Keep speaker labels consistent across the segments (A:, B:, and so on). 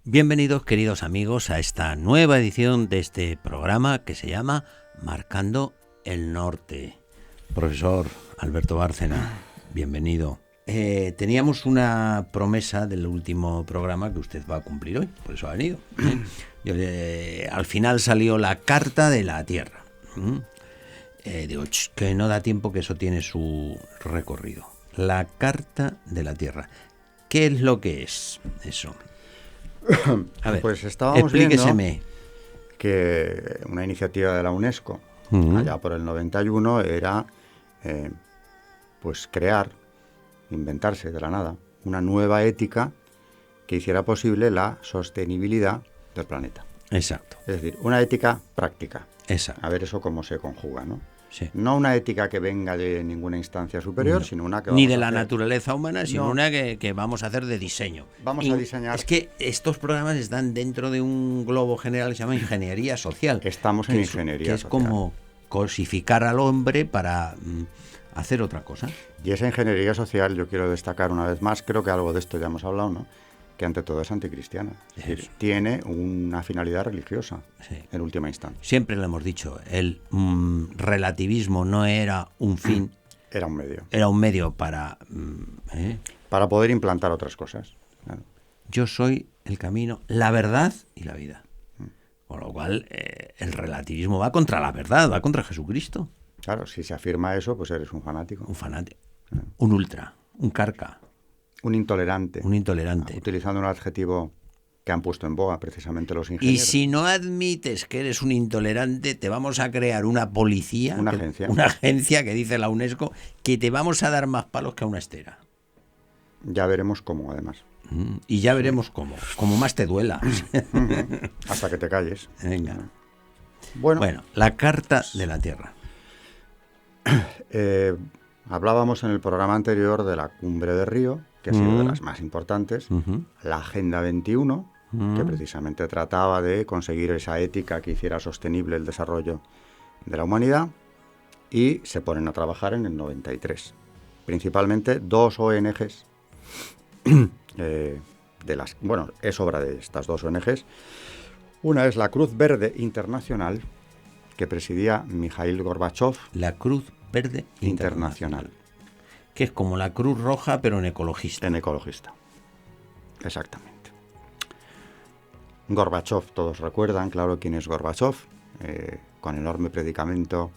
A: Bienvenidos, queridos amigos, a esta nueva edición de este programa que se llama Marcando el Norte. Profesor Alberto Bárcena, bienvenido. Teníamos una promesa del último programa que usted va a cumplir hoy, por eso ha venido. Al final salió la Carta de la Tierra. Digo, que no da tiempo, que eso tiene su recorrido. La Carta de la Tierra. ¿Qué es lo que es eso? A ver,
B: pues estábamos
A: explíqueseme.
B: viendo que una iniciativa de la UNESCO, allá por el 91, era pues inventarse de la nada, una nueva ética que hiciera posible la sostenibilidad del planeta.
A: Exacto.
B: Es decir, una ética práctica.
A: Exacto.
B: A ver eso cómo se conjuga, ¿no?
A: Sí.
B: No una ética que venga de ninguna instancia superior, sino una que
A: ni
B: vamos
A: de
B: a
A: la
B: hacer.
A: naturaleza humana, sino una que vamos a hacer de diseño.
B: Vamos a diseñar.
A: Es que estos programas están dentro de un globo general que se llama ingeniería social.
B: Estamos en ingeniería
A: social. Que es
B: social.
A: como cosificar al hombre para hacer otra cosa.
B: Y esa ingeniería social, yo quiero destacar una vez más, creo que algo de esto ya hemos hablado, ¿no? Que ante todo es anticristiana. Es decir, tiene una finalidad religiosa, sí, en última instancia.
A: Siempre lo hemos dicho, el relativismo no era un fin.
B: Era un medio.
A: Era un medio para...
B: para poder implantar otras cosas. Claro.
A: Yo soy el camino, la verdad y la vida. Con lo cual, el relativismo va contra la verdad, va contra Jesucristo.
B: Claro, si se afirma eso, pues eres un fanático.
A: Un fanático. Un ultra, un carca.
B: Un intolerante.
A: Un intolerante.
B: Utilizando un adjetivo que han puesto en boga precisamente los ingenieros.
A: Y si no admites que eres un intolerante, te vamos a crear una policía,
B: una agencia.
A: Una agencia que dice la UNESCO que te vamos a dar más palos que a una estera.
B: Ya veremos cómo, además.
A: Y ya veremos cómo. Como más te duela.
B: Hasta que te calles.
A: Venga.
B: Bueno,
A: la Carta de la Tierra.
B: Hablábamos en el programa anterior de la Cumbre de Río, que ha sido de las más importantes, la Agenda 21, que precisamente trataba de conseguir esa ética que hiciera sostenible el desarrollo de la humanidad, y se ponen a trabajar en el 93. Principalmente dos ONGs, es obra de estas dos ONGs. Una es la Cruz Verde Internacional, que presidía Mikhail Gorbachev.
A: La Cruz Verde Internacional. Que es como la Cruz Roja, pero en ecologista.
B: En ecologista, exactamente. Gorbachev, todos recuerdan, claro, quién es Gorbachev, con enorme predicamento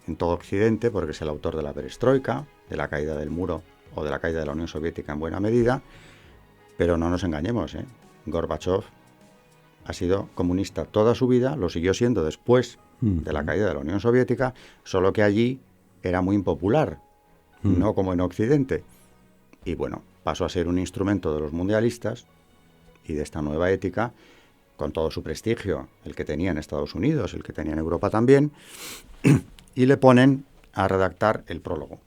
B: en todo Occidente, porque es el autor de la perestroika, de la caída del muro o de la caída de la Unión Soviética en buena medida, pero no nos engañemos, Gorbachev ha sido comunista toda su vida, lo siguió siendo después de la caída de la Unión Soviética, solo que allí era muy impopular, no como en Occidente. Y bueno, pasó a ser un instrumento de los mundialistas y de esta nueva ética, con todo su prestigio, el que tenía en Estados Unidos, el que tenía en Europa también, y le ponen a redactar el prólogo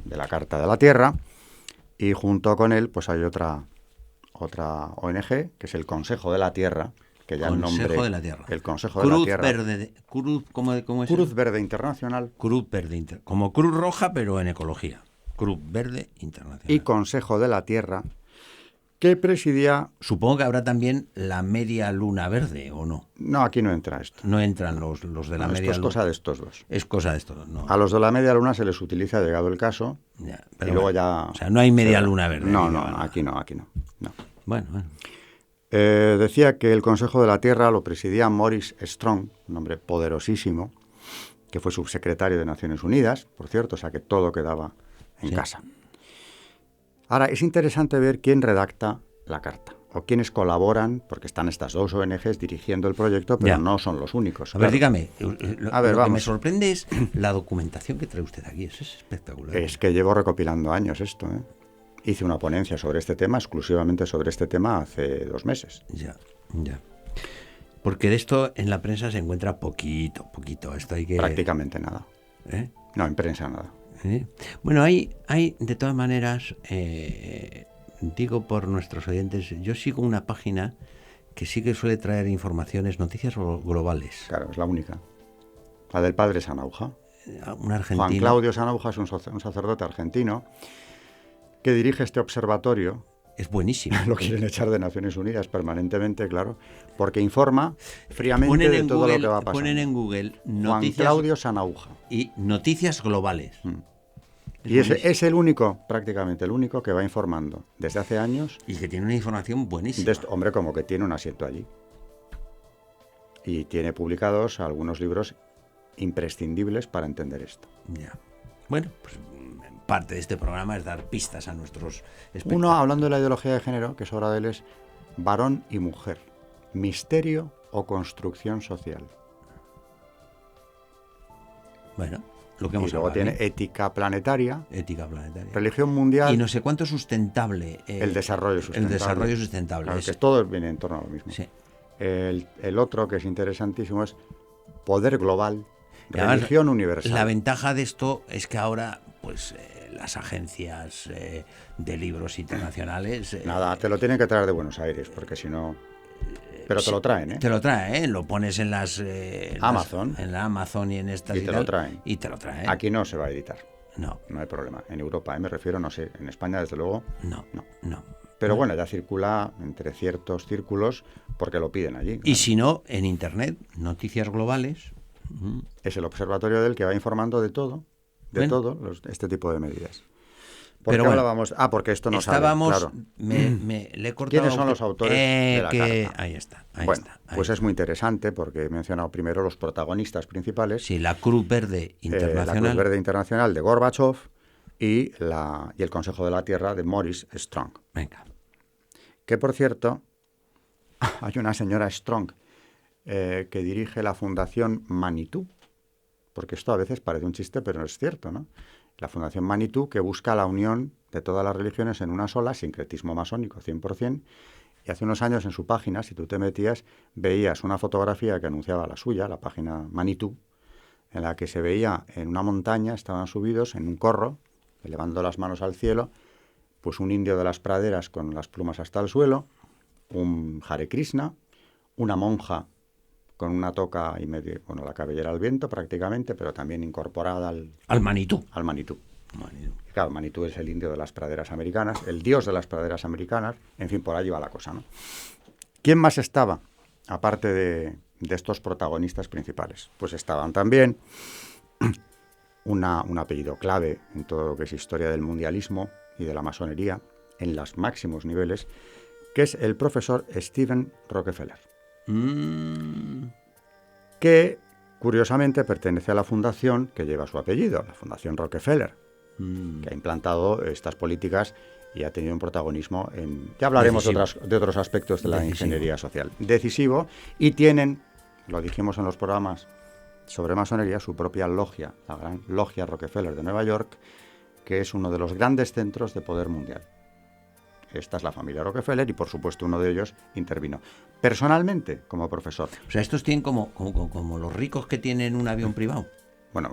B: de la Carta de la Tierra, y junto con él pues hay otra ONG, que es el Consejo de la Tierra, que ya el nombre...
A: Consejo de la Tierra.
B: El Consejo de la Tierra.
A: ¿Cómo es?
B: Cruz Verde Internacional.
A: Cruz Verde Internacional. Como Cruz Roja, pero en ecología. Cruz Verde Internacional.
B: Y Consejo de la Tierra, que presidía...
A: Supongo que habrá también la Media Luna Verde, ¿o no?
B: No, aquí no entra esto.
A: No entran los de la Media Luna.
B: Esto es cosa de estos dos.
A: Es cosa de estos dos, no.
B: A los de la Media Luna se les utiliza, llegado el caso,
A: ya,
B: y luego ya...
A: O sea, no hay Media Luna Verde.
B: No, aquí no.
A: Bueno.
B: Decía que el Consejo de la Tierra lo presidía Maurice Strong, un hombre poderosísimo, que fue subsecretario de Naciones Unidas, por cierto, o sea que todo quedaba en casa. Ahora, es interesante ver quién redacta la carta, o quiénes colaboran, porque están estas dos ONGs dirigiendo el proyecto, pero no son los únicos.
A: A ver, dígame, lo que me sorprende es la documentación que trae usted aquí, eso es espectacular.
B: Es que llevo recopilando años esto, Hice una ponencia sobre este tema, exclusivamente sobre este tema, hace 2 meses.
A: Ya. Porque de esto en la prensa se encuentra poquito. Esto hay que...
B: Prácticamente nada. No, en prensa nada.
A: Bueno, hay de todas maneras, digo por nuestros oyentes, yo sigo una página que sí que suele traer informaciones, noticias globales.
B: Claro, es la única. La del padre Sanauja.
A: Un argentino.
B: Juan Claudio Sanauja es un sacerdote argentino que dirige este observatorio
A: Es buenísimo.
B: Lo quieren echar de Naciones Unidas permanentemente, claro, porque informa fríamente de todo lo que va pasando.
A: Ponen en Google
B: Juan
A: noticias
B: Claudio Sanauja.
A: y noticias globales.
B: Y es el único, prácticamente el único, que va informando desde hace años.
A: Y que tiene una información buenísima.
B: Hombre, como que tiene un asiento allí. Y tiene publicados algunos libros imprescindibles para entender esto.
A: Ya. Bueno, pues parte de este programa es dar pistas a nuestros espectadores.
B: Uno, hablando de la ideología de género, que es obra de él, es Varón y Mujer, misterio o construcción social.
A: Bueno, lo que hemos
B: Y luego
A: hablado,
B: tiene ética planetaria,
A: planetaria.
B: religión mundial
A: Y no sé cuánto sustentable.
B: el desarrollo sustentable.
A: El desarrollo sustentable.
B: Claro, que todo viene en torno a lo mismo.
A: Sí.
B: El otro, que es interesantísimo, es poder global,
A: Y además,
B: religión universal.
A: La ventaja de esto es que ahora, pues, las agencias de libros internacionales...
B: Nada, te lo tienen que traer de Buenos Aires, porque si no... Pero te lo traen, ¿eh?
A: Te lo traen, lo pones en las...
B: Amazon.
A: En la Amazon y en estas
B: Y te lo traen.
A: Y te lo traen.
B: Aquí no se va a editar.
A: No.
B: No hay problema. En Europa, me refiero, no sé. En España, desde luego,
A: No.
B: Pero bueno, ya circula entre ciertos círculos porque lo piden allí.
A: Y
B: Claro.
A: si no, en Internet, noticias globales...
B: Es el observatorio del que va informando de todo, este tipo de medidas. ¿Por
A: Pero
B: qué
A: bueno,
B: hablábamos? Porque esto no
A: estábamos,
B: sale, claro.
A: le he cortado...
B: ¿Quiénes son los autores de la carta?
A: Ahí está.
B: Pues es muy interesante porque he mencionado primero los protagonistas principales.
A: Sí, la Cruz Verde Internacional.
B: La Cruz Verde Internacional de Gorbachev y el Consejo de la Tierra de Maurice Strong.
A: Venga.
B: Que, por cierto, hay una señora Strong que dirige la Fundación Manitou, porque esto a veces parece un chiste, pero no es cierto, ¿no? La Fundación Manitou, que busca la unión de todas las religiones en una sola, sincretismo masónico 100%, y hace unos años en su página, si tú te metías, veías una fotografía que anunciaba la suya, la página Manitou, en la que se veía en una montaña, estaban subidos en un corro, elevando las manos al cielo, pues un indio de las praderas con las plumas hasta el suelo, un Hare Krishna, una monja con una toca y medio, bueno, la cabellera al viento prácticamente, pero también incorporada
A: al Manitú.
B: Al Manitú. Y claro, Manitú es el indio de las praderas americanas, el dios de las praderas americanas, en fin, por allí va la cosa, ¿no? ¿Quién más estaba, aparte de estos protagonistas principales? Pues estaban también un apellido clave en todo lo que es historia del mundialismo y de la masonería, en los máximos niveles, que es el profesor Steven Rockefeller. Que, curiosamente, pertenece a la fundación que lleva su apellido, la Fundación Rockefeller, que ha implantado estas políticas y ha tenido un protagonismo en... Ya hablaremos de otros aspectos de la ingeniería social. Decisivo, y tienen, lo dijimos en los programas sobre masonería, su propia logia, la gran logia Rockefeller de Nueva York, que es uno de los grandes centros de poder mundial. Esta es la familia Rockefeller y, por supuesto, uno de ellos intervino personalmente como profesor.
A: O sea, estos tienen como los ricos que tienen un avión privado.
B: Bueno,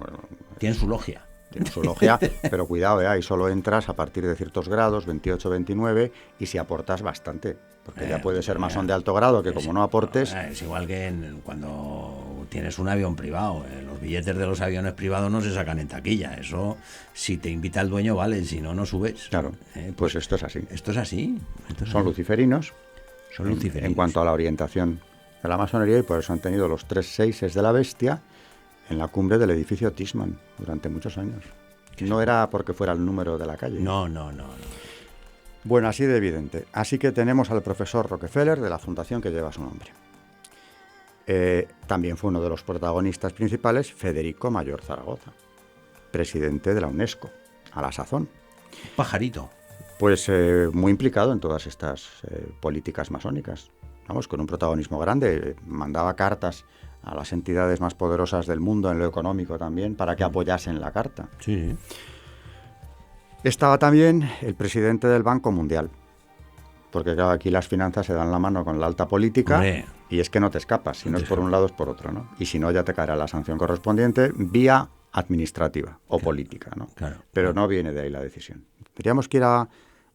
A: tienen su logia.
B: Tienen su logia, pero cuidado, ahí solo entras a partir de ciertos grados, 28, 29, y si aportas bastante. Porque ya puede ser masón de alto grado, que como no aportes...
A: Es igual que cuando tienes un avión privado. Los billetes de los aviones privados no se sacan en taquilla. Eso, si te invita el dueño, vale. Si no, no subes.
B: Claro, pues esto es así.
A: Esto es así.
B: Son luciferinos.
A: Son luciferinos.
B: En cuanto a la orientación de la masonería, y por eso han tenido los 3 seises de la bestia en la cumbre del edificio Tishman durante muchos años. No era porque fuera el número de la calle.
A: No.
B: Bueno, así de evidente. Así que tenemos al profesor Rockefeller de la fundación que lleva su nombre. También fue uno de los protagonistas principales Federico Mayor Zaragoza, presidente de la UNESCO, a la sazón.
A: Pajarito.
B: Pues muy implicado en todas estas políticas masónicas. Vamos, con un protagonismo grande. Mandaba cartas a las entidades más poderosas del mundo, en lo económico también, para que apoyasen la carta.
A: Sí.
B: Estaba también el presidente del Banco Mundial, porque claro, aquí las finanzas se dan la mano con la alta política.
A: Hombre.
B: Y es que no te escapas, si no es por un lado es por otro, ¿no? Y si no, ya te caerá la sanción correspondiente vía administrativa o política, ¿no?
A: Claro.
B: Pero no viene de ahí la decisión. Tendríamos que ir a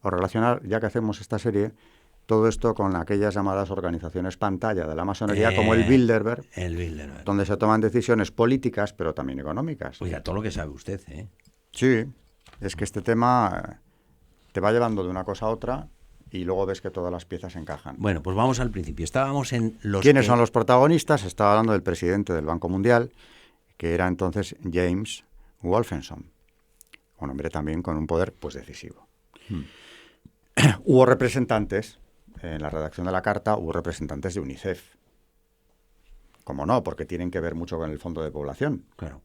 B: relacionar, ya que hacemos esta serie, todo esto con aquellas llamadas organizaciones pantalla de la masonería, como el Bilderberg, donde se toman decisiones políticas, pero también económicas.
A: Oiga, todo lo que sabe usted, ¿eh?
B: Sí, es que este tema te va llevando de una cosa a otra y luego ves que todas las piezas encajan.
A: Bueno, pues vamos al principio. Estábamos en los...
B: ¿Quiénes son los protagonistas? Estaba hablando del presidente del Banco Mundial, que era entonces James Wolfensohn, un hombre también con un poder pues decisivo. Hubo representantes, en la redacción de la carta, hubo representantes de UNICEF. Como no, porque tienen que ver mucho con el Fondo de Población.
A: Claro.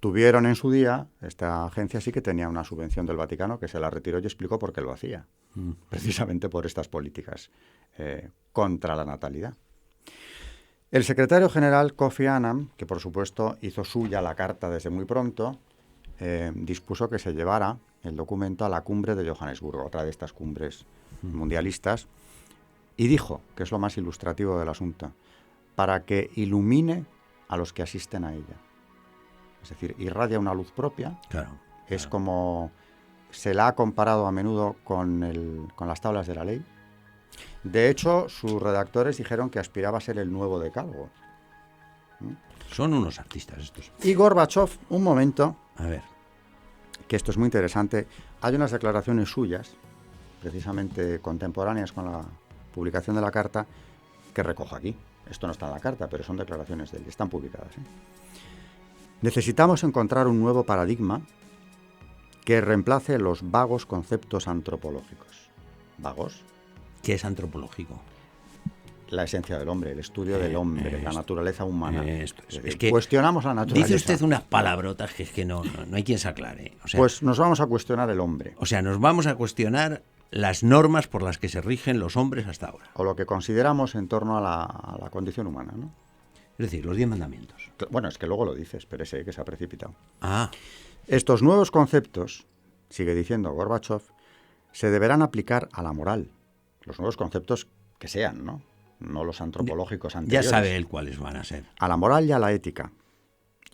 B: Tuvieron en su día, esta agencia sí que tenía una subvención del Vaticano que se la retiró y explicó por qué lo hacía. Precisamente por estas políticas contra la natalidad. El secretario general Kofi Annan, que por supuesto hizo suya la carta desde muy pronto, dispuso que se llevara el documento a la cumbre de Johannesburgo, otra de estas cumbres mundialistas, y dijo, que es lo más ilustrativo del asunto, para que ilumine a los que asisten a ella. Es decir, irradia una luz propia.
A: Claro.
B: Es como se la ha comparado a menudo con las tablas de la ley. De hecho, sus redactores dijeron que aspiraba a ser el nuevo decálogo.
A: Son unos artistas estos.
B: Y Gorbachov, un momento,
A: A ver.
B: que esto es muy interesante, hay unas declaraciones suyas, precisamente contemporáneas con la publicación de la carta, que recojo aquí. Esto no está en la carta, pero son declaraciones de él, están publicadas. Necesitamos encontrar un nuevo paradigma que reemplace los vagos conceptos antropológicos. ¿Vagos?
A: ¿Qué es antropológico?
B: La esencia del hombre, el estudio del hombre, la naturaleza humana.
A: Es que
B: cuestionamos la naturaleza.
A: dice usted unas palabrotas que es que no hay quien se aclare. O sea,
B: pues nos vamos a cuestionar el hombre.
A: O sea, nos vamos a cuestionar las normas por las que se rigen los hombres hasta ahora.
B: O lo que consideramos en torno a la condición humana, ¿no?
A: Es decir, los 10 mandamientos.
B: Bueno, es que luego lo dices, pero ese que se ha precipitado.
A: Ah,
B: Estos nuevos conceptos, sigue diciendo Gorbachov, se deberán aplicar a la moral. Los nuevos conceptos que sean, ¿no? No los antropológicos
A: ya
B: anteriores.
A: sabe él cuáles van a ser.
B: A la moral y a la ética.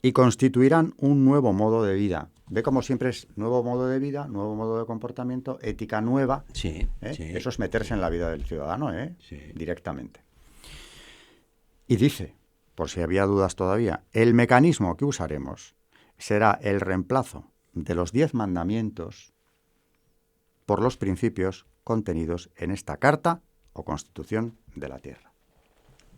B: Y constituirán un nuevo modo de vida. Ve como siempre es nuevo modo de vida, nuevo modo de comportamiento, ética nueva.
A: Sí,
B: ¿eh?
A: sí.
B: Eso es meterse en la vida del ciudadano,
A: Sí.
B: directamente. Y dice, por si había dudas todavía, el mecanismo que usaremos será el reemplazo de los 10 mandamientos por los principios contenidos en esta Carta o Constitución de la Tierra.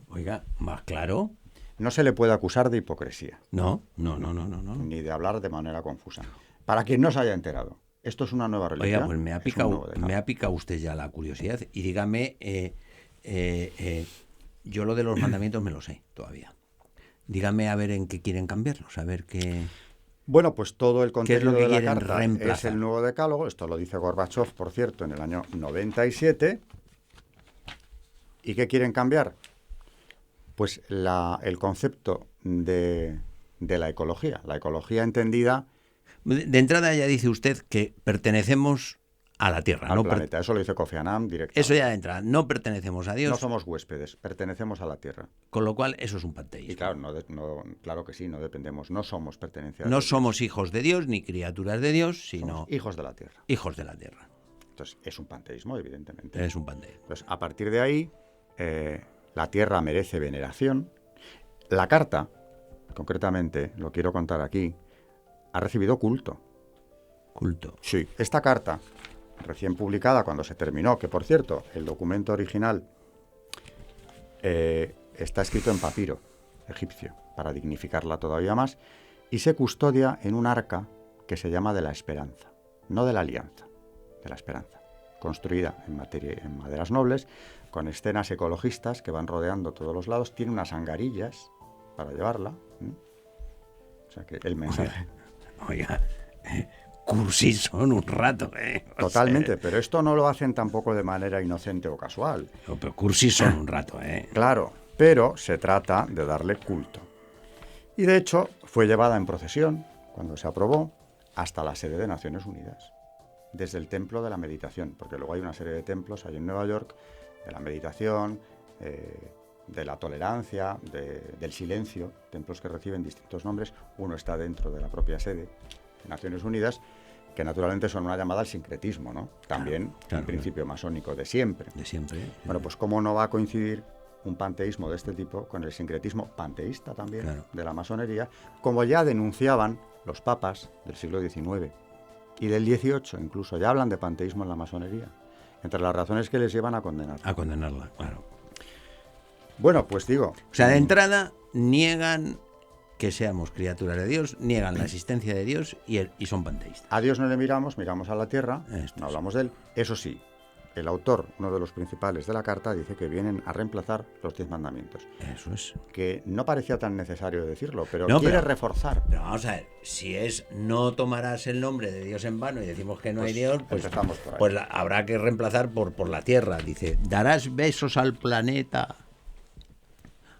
A: Oiga, más claro.
B: No se le puede acusar de hipocresía,
A: No.
B: ni de hablar de manera confusa. Para quien no se haya enterado, esto es una nueva religión.
A: Oiga, pues me ha picado usted ya la curiosidad. Y dígame, yo lo de los mandamientos me lo sé todavía. Dígame a ver en qué quieren cambiarlos, a ver qué...
B: Bueno, pues todo el contenido
A: que
B: de la
A: quieren
B: carta es
A: reemplazar?
B: el nuevo decálogo. Esto lo dice Gorbachov, por cierto, en el año 97. ¿Y qué quieren cambiar? Pues el concepto de la ecología. La ecología entendida
A: De entrada ya dice usted que pertenecemos a la Tierra.
B: al planeta. Eso lo dice Kofi Annan directamente.
A: Eso ya de entrada. No pertenecemos a Dios,
B: No somos huéspedes, pertenecemos a la Tierra.
A: con lo cual eso es un panteísmo.
B: Y claro, claro que sí, no dependemos, no somos pertenencia
A: No
B: de Dios.
A: somos hijos de Dios ni criaturas de Dios, sino
B: Somos hijos de la Tierra.
A: hijos de la Tierra.
B: Entonces, es un panteísmo, evidentemente.
A: Es un panteísmo.
B: Entonces, a partir de ahí, la Tierra merece veneración. La Carta, concretamente, lo quiero contar aquí, ha recibido culto.
A: Culto.
B: Sí. Esta carta, recién publicada cuando se terminó, que por cierto, el documento original está escrito en papiro egipcio, para dignificarla todavía más, y se custodia en un arca que se llama de la Esperanza, no de la Alianza, de la Esperanza, construida en maderas nobles, con escenas ecologistas que van rodeando todos los lados, tiene unas angarillas para llevarla. O sea que el mensaje...
A: Oiga, cursi son un rato, O
B: Totalmente,
A: sea,
B: pero esto no lo hacen tampoco de manera inocente o casual.
A: no, pero cursi son un rato,
B: Claro, pero se trata de darle culto. Y de hecho fue llevada en procesión, cuando se aprobó, hasta la sede de Naciones Unidas, desde el Templo de la Meditación, porque luego hay una serie de templos ahí en Nueva York, de la meditación, de la tolerancia, del silencio, templos que reciben distintos nombres. Uno está dentro de la propia sede de Naciones Unidas, que naturalmente son una llamada al sincretismo, ¿no? También
A: claro,
B: un principio masónico de siempre.
A: De siempre.
B: Bueno, pues cómo no va a coincidir un panteísmo de este tipo con el sincretismo panteísta también,
A: Claro.
B: de la masonería, como ya denunciaban los papas del siglo XIX. y del XVIII incluso ya hablan de panteísmo en la masonería, entre las razones que les llevan a condenar.
A: A condenarla, claro.
B: Bueno, pues digo...
A: O sea, de entrada niegan que seamos criaturas de Dios, niegan la existencia de Dios y son panteístas.
B: A Dios no le miramos a la tierra,
A: Esto
B: no
A: es.
B: hablamos de él. Eso sí, el autor, uno de los principales de la carta, dice que vienen a reemplazar los 10 mandamientos.
A: Eso es.
B: Que no parecía tan necesario decirlo, pero
A: No,
B: quiere
A: pero-
B: reforzar.
A: Pero vamos a ver, si es no tomarás el nombre de Dios en vano y decimos que no hay Dios, pues,
B: empezamos por ahí.
A: pues habrá que reemplazar por la tierra. Dice, darás besos al planeta,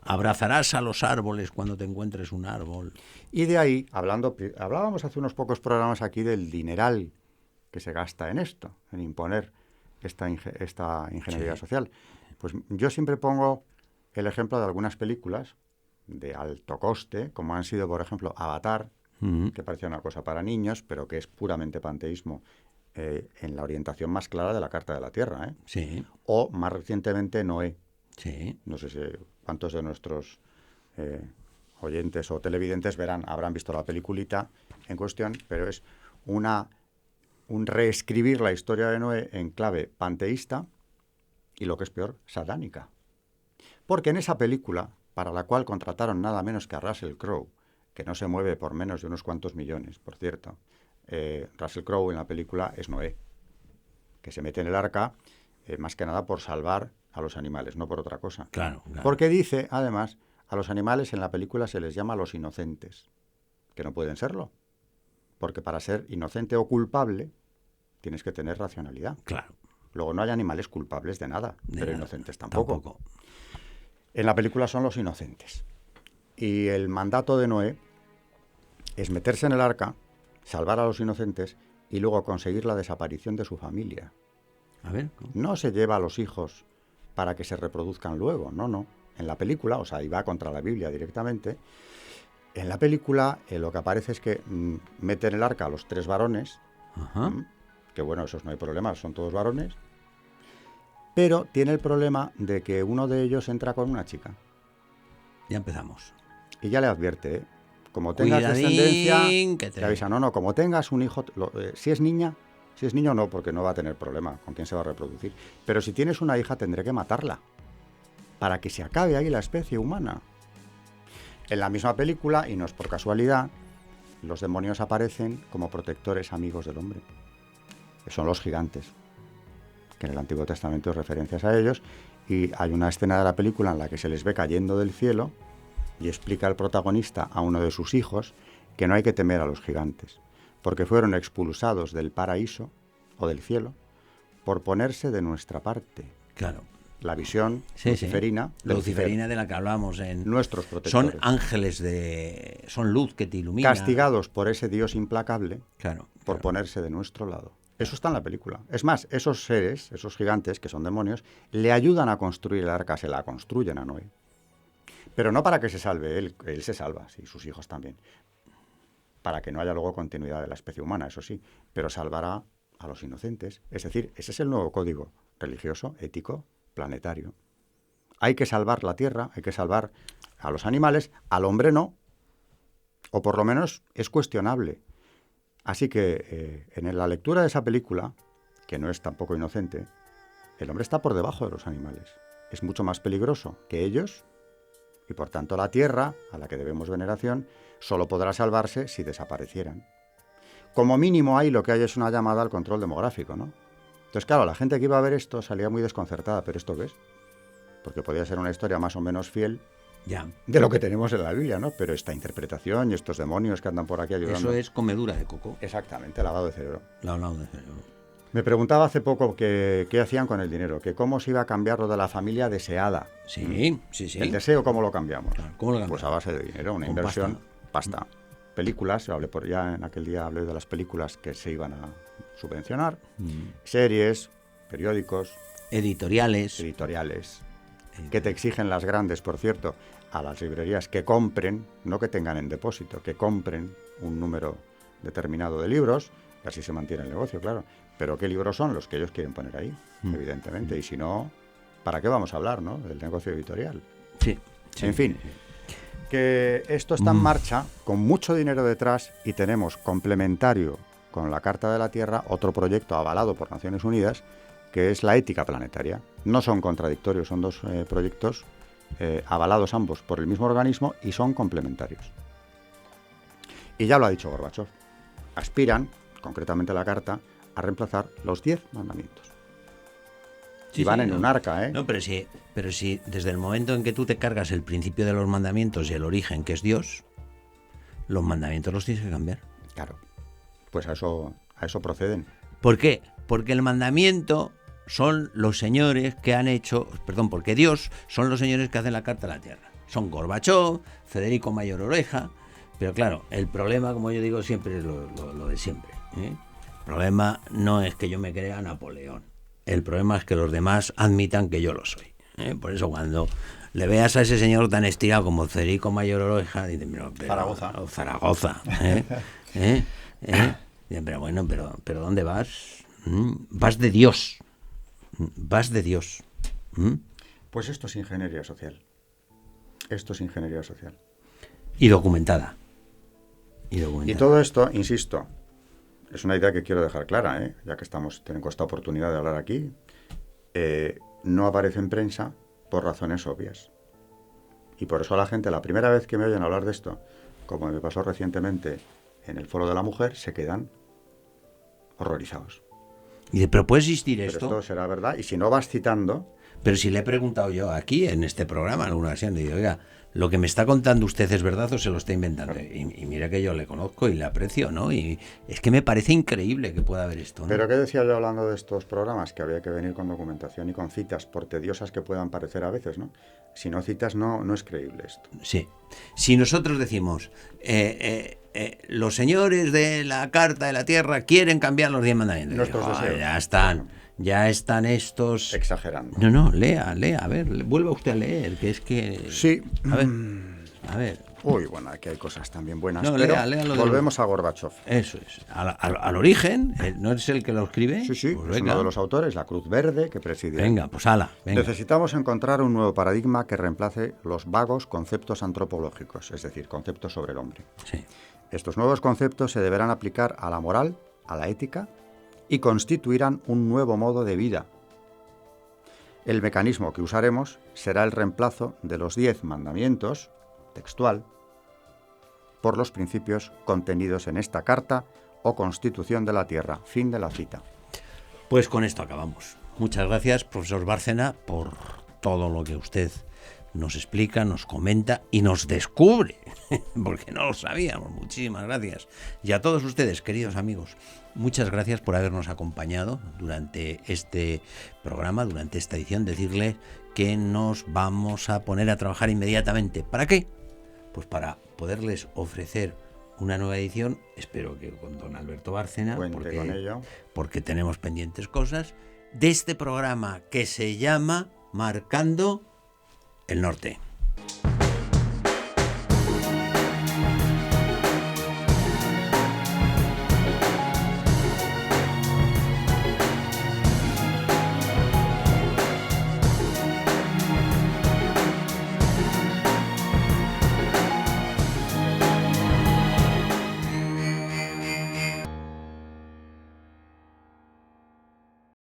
A: abrazarás a los árboles cuando te encuentres un árbol.
B: Y de ahí, hablábamos hace unos pocos programas aquí del dineral que se gasta en esto, en imponer esta ingeniería
A: Sí.
B: social. Pues yo siempre pongo el ejemplo de algunas películas de alto coste, como han sido, por ejemplo, Avatar, que parecía una cosa para niños, pero que es puramente panteísmo en la orientación más clara de la Carta de la Tierra.
A: Sí,
B: O, más recientemente, Noé.
A: sí.
B: No sé si cuántos de nuestros oyentes o televidentes habrán visto la peliculita en cuestión, pero es un reescribir la historia de Noé en clave panteísta y, lo que es peor, satánica. Porque en esa película, para la cual contrataron nada menos que a Russell Crowe, que no se mueve por menos de unos cuantos millones, por cierto, Russell Crowe en la película es Noé, que se mete en el arca más que nada por salvar a los animales, no por otra cosa.
A: Claro, claro.
B: Porque dice, además, a los animales en la película se les llama los inocentes, que no pueden serlo. Porque para ser inocente o culpable tienes que tener racionalidad.
A: Claro.
B: Luego no hay animales culpables de nada,
A: De
B: pero
A: nada.
B: inocentes tampoco. En la película son los inocentes. Y el mandato de Noé es meterse en el arca, salvar a los inocentes y luego conseguir la desaparición de su familia.
A: A ver. ¿cómo?
B: No se lleva a los hijos para que se reproduzcan luego, no. En la película, o sea, y va contra la Biblia directamente, en la película lo que aparece es que mete en el arca a los 3 varones,
A: Ajá.
B: que bueno, esos no hay problema, son todos varones, pero tiene el problema de que uno de ellos entra con una chica.
A: Ya empezamos.
B: Y ya le advierte, como tengas
A: Cuidadín,
B: descendencia,
A: que te-
B: le avisa, no, como tengas un hijo, si es niña, si es niño no, porque no va a tener problema con quién se va a reproducir. Pero si tienes una hija tendré que matarla, para que se acabe ahí la especie humana. En la misma película, y no es por casualidad, los demonios aparecen como protectores amigos del hombre. Que son los gigantes, que en el Antiguo Testamento hay referencias a ellos, y hay una escena de la película en la que se les ve cayendo del cielo y explica el protagonista a uno de sus hijos que no hay que temer a los gigantes, porque fueron expulsados del paraíso o del cielo por ponerse de nuestra parte.
A: Claro.
B: La visión
A: Sí,
B: luciferina,
A: sí. Luciferina de la que hablamos en...
B: nuestros
A: Son
B: protectores,
A: ángeles de... Son luz que te ilumina.
B: castigados por ese Dios implacable
A: Claro.
B: por
A: claro.
B: ponerse de nuestro lado. Eso está en la película. Es más, esos seres, esos gigantes que son demonios, le ayudan a construir el arca, se la construyen a Noé. Pero no para que se salve él se salva, sí, sus hijos también. Para que no haya luego continuidad de la especie humana, eso sí, pero salvará a los inocentes. Es decir, ese es el nuevo código religioso, ético, planetario. Hay que salvar la tierra, hay que salvar a los animales, al hombre no, o por lo menos es cuestionable. Así que en la lectura de esa película, que no es tampoco inocente, el hombre está por debajo de los animales. Es mucho más peligroso que ellos y por tanto la tierra, a la que debemos veneración, solo podrá salvarse si desaparecieran. Como mínimo ahí lo que hay es una llamada al control demográfico, ¿no? Entonces, claro, la gente que iba a ver esto salía muy desconcertada, ¿pero esto qué es? Porque podía ser una historia más o menos fiel
A: Ya.
B: de lo que tenemos en la Biblia, ¿no? Pero esta interpretación y estos demonios que andan por aquí ayudando...
A: Eso es comedura de coco.
B: Exactamente, lavado de cerebro.
A: Lavado de cerebro.
B: Me preguntaba hace poco qué hacían con el dinero, que cómo se iba a cambiar lo de la familia deseada.
A: Sí, sí, sí.
B: El deseo, ¿cómo lo cambiamos?
A: Claro, ¿cómo lo
B: Pues
A: cambiamos?
B: a base de dinero, una
A: Con
B: inversión, pasta. Películas, ya en aquel día hablé de las películas que se iban a subvencionar, series, periódicos,
A: Editoriales.
B: editoriales, que te exigen las grandes, por cierto, a las librerías que compren, no que tengan en depósito, que compren un número determinado de libros, y así se mantiene el negocio, claro. Pero ¿qué libros son los que ellos quieren poner ahí? Evidentemente. Y si no, ¿para qué vamos a hablar, no? Del negocio editorial.
A: Sí. sí,
B: En fin,
A: sí.
B: que esto está en marcha, con mucho dinero detrás, y tenemos complementario con la Carta de la Tierra otro proyecto avalado por Naciones Unidas, que es la ética planetaria. No son contradictorios, son dos proyectos avalados ambos por el mismo organismo y son complementarios. Y ya lo ha dicho Gorbachov, aspiran, concretamente la Carta, a reemplazar los 10 mandamientos.
A: Sí,
B: y van
A: sí,
B: en
A: no.
B: un arca, ¿eh?
A: No, pero si desde el momento en que tú te cargas el principio de los mandamientos y el origen, que es Dios, los mandamientos los tienes que cambiar.
B: Claro, pues a eso proceden.
A: ¿Por qué? Porque el mandamiento son los señores que han hecho, perdón, porque Dios son los señores que hacen la Carta a la Tierra. Son Gorbachov, Federico Mayor Oreja, pero claro, el problema, como yo digo, siempre es lo de siempre, ¿eh? El problema no es que yo me crea Napoleón. El problema es que los demás admitan que yo lo soy, ¿eh? Por eso cuando le veas a ese señor tan estirado como Federico Mayor Oreja, dices, Zaragoza, ¿eh? Dicen, pero bueno, pero ¿dónde vas? Vas de Dios. Vas de Dios.
B: Pues esto es ingeniería social. Esto es ingeniería social.
A: Y documentada.
B: Y todo esto, insisto, es una idea que quiero dejar clara, ¿eh? Ya que tengo esta oportunidad de hablar aquí. No aparece en prensa por razones obvias. Y por eso a la gente, la primera vez que me oyen hablar de esto, como me pasó recientemente en el Foro de la Mujer, se quedan horrorizados.
A: Y pero puede existir
B: Pero
A: esto.
B: esto será verdad. Y si no vas citando...
A: Pero si le he preguntado yo aquí, en este programa, en alguna ocasión, le digo, oiga, ¿lo que me está contando usted es verdad o se lo está inventando?
B: Claro.
A: Y mira que yo le conozco y le aprecio, ¿no? Y es que me parece increíble que pueda haber esto, ¿no?
B: Pero ¿qué decía yo hablando de estos programas? Que había que venir con documentación y con citas, por tediosas que puedan parecer a veces, ¿no? Si no citas, no es creíble esto.
A: Sí. Si nosotros decimos, los señores de la Carta de la Tierra quieren cambiar los 10 mandamientos.
B: Nuestros deseos.
A: Ya están estos...
B: Exagerando.
A: No, lea, a ver, vuelva usted a leer, que es que...
B: Sí.
A: A ver.
B: Uy, bueno, aquí hay cosas también buenas,
A: No,
B: pero
A: lea lo
B: volvemos a Gorbachov.
A: Eso es, al origen, ¿no es el que lo escribe?
B: Sí,
A: Pues
B: es
A: venga.
B: uno de los autores, la Cruz Verde, que preside.
A: Venga, pues ala, venga.
B: Necesitamos encontrar un nuevo paradigma que reemplace los vagos conceptos antropológicos, es decir, conceptos sobre el hombre.
A: Sí.
B: Estos nuevos conceptos se deberán aplicar a la moral, a la ética, y constituirán un nuevo modo de vida. El mecanismo que usaremos será el reemplazo de los 10 mandamientos, textual, por los principios contenidos en esta Carta o Constitución de la Tierra. Fin de la cita.
A: Pues con esto acabamos. Muchas gracias, profesor Bárcena, por todo lo que usted nos explica, nos comenta y nos descubre, porque no lo sabíamos. Muchísimas gracias. Y a todos ustedes, queridos amigos, muchas gracias por habernos acompañado durante este programa, durante esta edición. Decirles que nos vamos a poner a trabajar inmediatamente. ¿Para qué? Pues para poderles ofrecer una nueva edición, espero que con don Alberto Bárcena,
B: Cuente con ello.
A: porque tenemos pendientes cosas, de este programa que se llama Marcando el Norte.